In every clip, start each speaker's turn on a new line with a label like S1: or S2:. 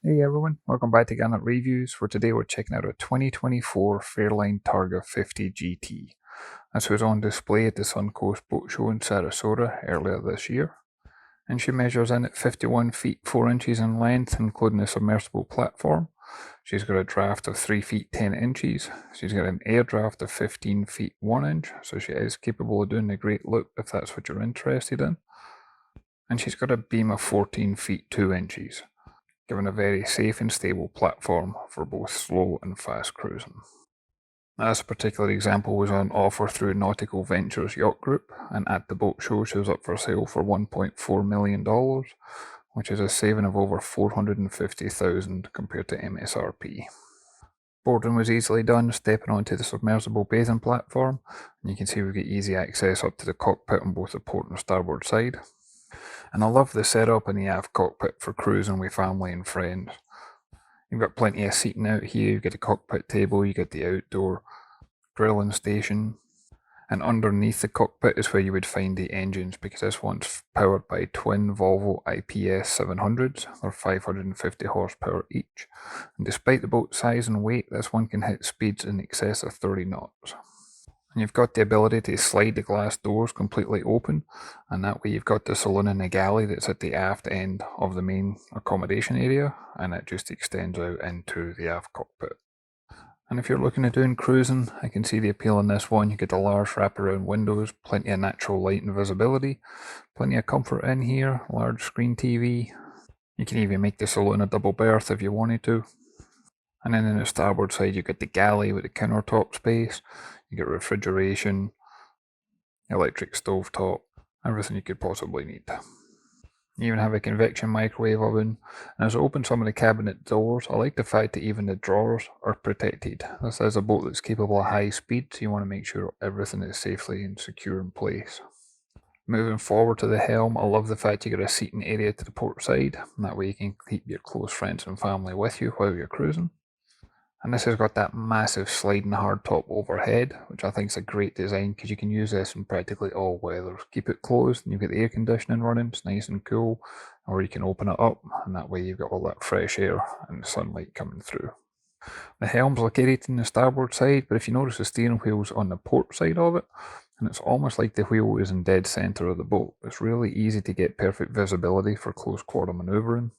S1: Hey everyone, welcome back to Garnock Reviews, where today we're checking out a 2024 Fairline Targa 50GT. This was on display at the Suncoast Boat Show in Sarasota earlier this year, and she measures in at 51 feet 4 inches in length, including a submersible platform. She's got a draft of 3 feet 10 inches. She's got an air draft of 15 feet 1 inch, so she is capable of doing a great loop if that's what you're interested in. And she's got a beam of 14 feet 2 inches, giving a very safe and stable platform for both slow and fast cruising. Now, this particular example was on offer through Nautical Ventures Yacht Group, and at the boat show she was up for sale for $1.4 million, which is a saving of over $450,000 compared to MSRP. Boarding was easily done, stepping onto the submersible bathing platform, and you can see we've got easy access up to the cockpit on both the port and starboard side. And I love the setup in the aft cockpit for cruising with family and friends. You've got plenty of seating out here, you've got a cockpit table, you've got the outdoor grilling station, and underneath the cockpit is where you would find the engines, because this one's powered by twin Volvo IPS 700s. They're 550 horsepower each, and despite the boat's size and weight, this one can hit speeds in excess of 30 knots. And you've got the ability to slide the glass doors completely open, and that way you've got the saloon and the galley that's at the aft end of the main accommodation area, and it just extends out into the aft cockpit. And if you're looking at doing cruising, I can see the appeal in this one. You get the large wraparound windows, plenty of natural light and visibility, plenty of comfort in here, large screen TV. You can even make the saloon a double berth if you wanted to. And then in the starboard side, you get the galley with the countertop space. You get refrigeration, electric stove top, everything you could possibly need. You even have a convection microwave oven. And as I open some of the cabinet doors, I like the fact that even the drawers are protected. This is a boat that's capable of high speed, so you want to make sure everything is safely and secure in place. Moving forward to the helm, I love the fact you got a seating area to the port side, and that way you can keep your close friends and family with you while you're cruising. And this has got that massive sliding hardtop overhead, which I think is a great design because you can use this in practically all weathers. Keep it closed and you've got the air conditioning running, it's nice and cool, or you can open it up and that way you've got all that fresh air and sunlight coming through. The helm's located in the starboard side, but if you notice the steering wheel's on the port side of it, and it's almost like the wheel is in dead centre of the boat. It's really easy to get perfect visibility for close quarter manoeuvring.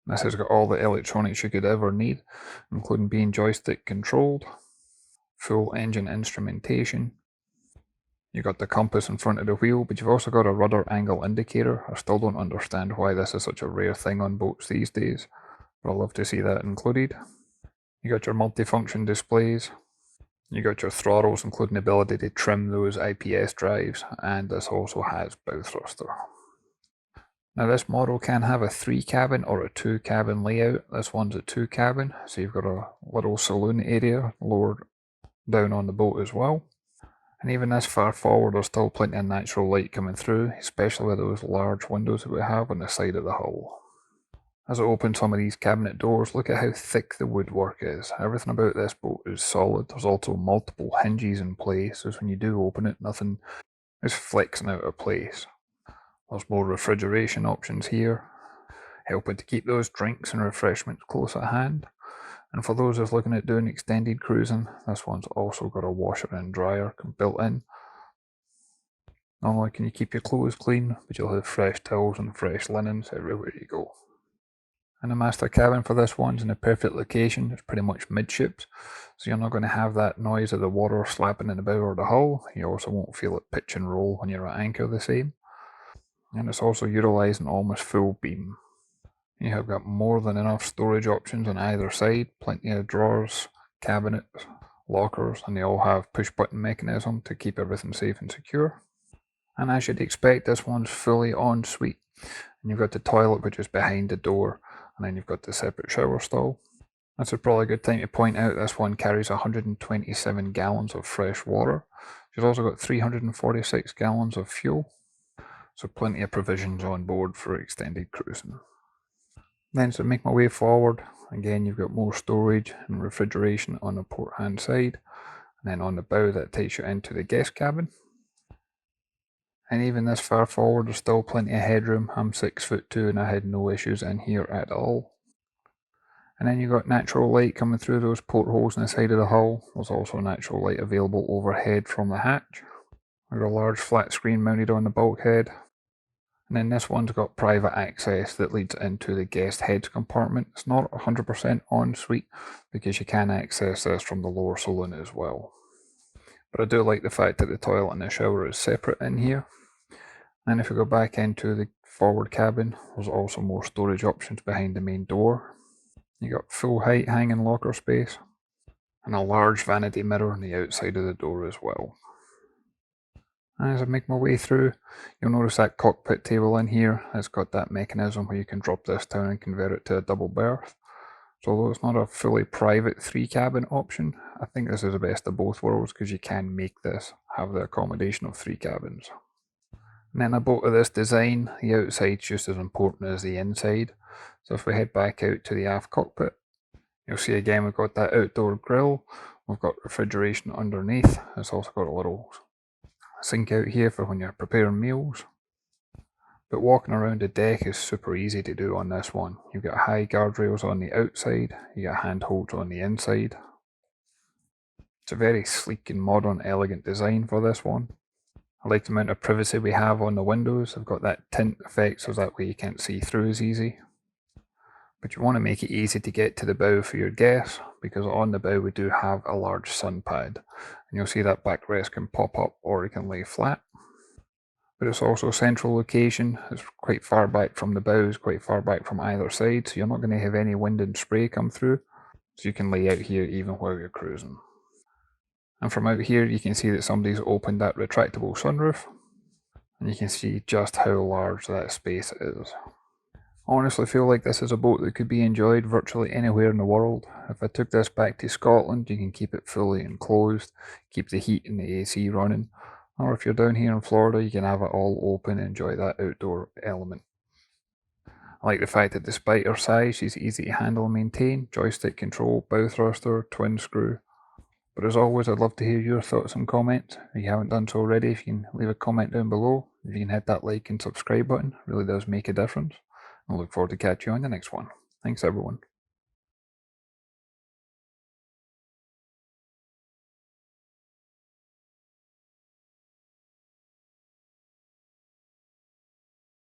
S1: This has got all the electronics you could ever need, including being joystick controlled, full engine instrumentation. You've got the compass in front of the wheel, but you've also got a rudder angle indicator. I still don't understand why this is such a rare thing on boats these days, but I love to see that included. You got your multifunction displays. You got your throttles, including the ability to trim those IPS drives, and this also has bow thruster. Now this model can have a 3-cabin or a 2-cabin layout. This one's a 2-cabin, so you've got a little saloon area lower down on the boat as well. And even this far forward, there's still plenty of natural light coming through, especially with those large windows that we have on the side of the hull. As I open some of these cabinet doors, look at how thick the woodwork is. Everything about this boat is solid. There's also multiple hinges in place, so when you do open it, nothing is flexing out of place. There's more refrigeration options here, helping to keep those drinks and refreshments close at hand. And for those that's looking at doing extended cruising, this one's also got a washer and dryer built in. Not only can you keep your clothes clean, but you'll have fresh towels and fresh linens everywhere you go. And the master cabin for this one's in a perfect location. It's pretty much midships, so you're not going to have that noise of the water slapping in the bow or the hull. You also won't feel it pitch and roll when you're at anchor the same. And it's also utilising almost full beam. You have got more than enough storage options on either side, plenty of drawers, cabinets, lockers, and they all have push button mechanism to keep everything safe and secure. And as you'd expect, this one's fully ensuite. And you've got the toilet which is behind the door, and then you've got the separate shower stall. That's probably a good time to point out this one carries 127 gallons of fresh water. She's also got 346 gallons of fuel. So plenty of provisions on board for extended cruising. Then to make my way forward, again you've got more storage and refrigeration on the port hand side, and then on the bow that takes you into the guest cabin. And even this far forward there's still plenty of headroom. I'm 6'2" and I had no issues in here at all. And then you've got natural light coming through those portholes in the side of the hull. There's also natural light available overhead from the hatch. We've got a large flat screen mounted on the bulkhead. And then this one's got private access that leads into the guest heads compartment. It's not 100% ensuite because you can access this from the lower saloon as well. But I do like the fact that the toilet and the shower is separate in here. And if we go back into the forward cabin, there's also more storage options behind the main door. You got full height hanging locker space and a large vanity mirror on the outside of the door as well. And as I make my way through, you'll notice that cockpit table in here has got that mechanism where you can drop this down and convert it to a double berth. So although it's not a fully private 3-cabin option, I think this is the best of both worlds because you can make this have the accommodation of 3 cabins. And then a boat of this design, the outside's just as important as the inside. So if we head back out to the aft cockpit, you'll see again we've got that outdoor grill, we've got refrigeration underneath, it's also got a little sink out here for when you're preparing meals. But walking around the deck is super easy to do on this one. You've got high guardrails on the outside, you got handholds on the inside. It's a very sleek and modern, elegant design for this one. I like the amount of privacy we have on the windows. I've got that tint effect so that way you can't see through as easy. But you want to make it easy to get to the bow for your guests, because on the bow we do have a large sun pad. And you'll see that backrest can pop up or it can lay flat. But it's also a central location. It's quite far back from the bows, quite far back from either side, so you're not going to have any wind and spray come through. So you can lay out here even while you're cruising. And from out here you can see that somebody's opened that retractable sunroof, and you can see just how large that space is. I honestly feel like this is a boat that could be enjoyed virtually anywhere in the world. If I took this back to Scotland, you can keep it fully enclosed, keep the heat and the AC running, or if you're down here in Florida you can have it all open and enjoy that outdoor element. I like the fact that despite her size she's easy to handle and maintain, joystick control, bow thruster, twin screw. But as always, I'd love to hear your thoughts and comments. If you haven't done so already, if you can leave a comment down below, if you can hit that like and subscribe button, it really does make a difference. I look forward to catching you on the next one. Thanks everyone.